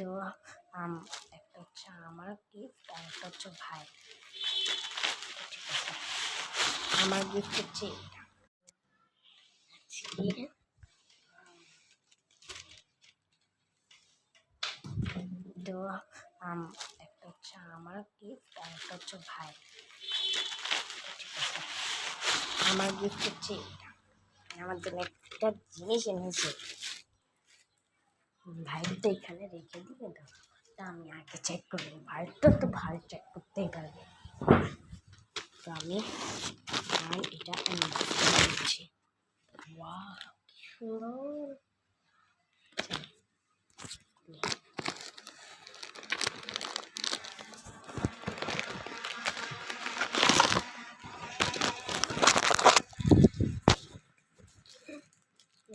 তো একটা হচ্ছে আমার গিফট আর একটা হচ্ছে ভাই। ঠিক আছে, আমার গিফট হচ্ছে এটা। তো একটা হচ্ছে আমার গিফট আর একটা হচ্ছে ভাই। ঠিক আছে, আমার গিফট হচ্ছে এটা। আমার জন্য একটা জিনিস এনেছে, ভাইটা এখানে রেখে দিবে তো। তা আমি আগে চেক করি, ভাইটা তো ভাই চেক করতেই পারবে। তো আমি এটা এনেছি। ওয়াও, কি সুন্দর!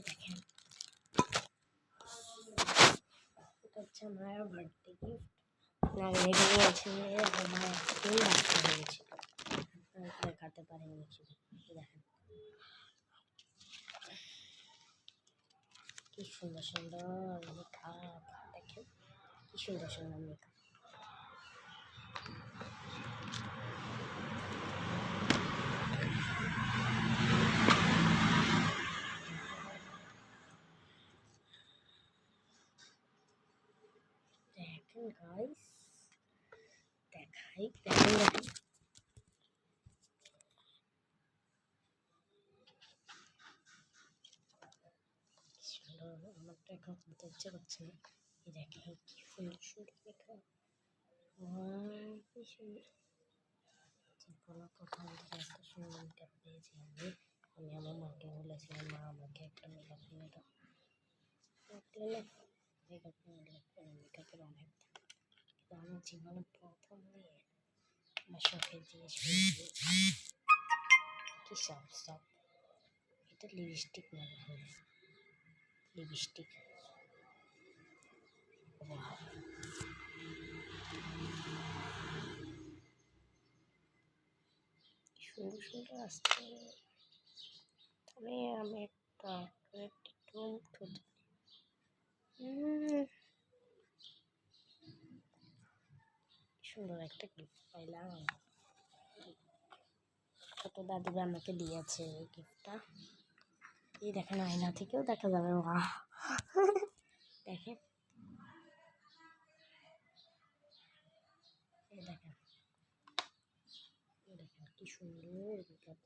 দেখেন, এটা হচ্ছে আমার বার্থডে গিফট। না রেখে নিয়েছি, আমার একদিন বার্থডে হয়েছিল, দেখাতে পারিনি। দেখেন কি সুন্দর সুন্দর মেকআপ, দেখেন কি সুন্দর সুন্দর মেকআপ। দেখেন গাইস, দেখেন সুন্দর। আমার তো এখন খুলতে ইচ্ছে করছে না। দেখেন কি সুন্দর সুন্দর মেকআপ, কি সুন্দর! জীবনে প্রথম থেকে এত সুন্দর মেকআপ পেয়েছি আমি। আমার মাকে বলেছিলাম, মা আমাকে একটা মেকআপ কিনে দাও। মেকআপের অনেক দাম, কিন্তু আমার জীবনে প্রথম দিয়ে আমার শখের জিনিস পেয়েছি। কি সব এটা লিপস্টিক মনে হয়, লিপস্টিক। সুন্দর সুন্দর আসছে। তবে আমি একটা সুন্দর একটা গিফট পাইলাম। ছোট দাদুরা আমাকে দিয়েছে এই গিফটটা। এই দেখেন, আয়না থেকেও দেখা যাবে। দেখেন, এই দেখেন কি সুন্দর মেকআপ।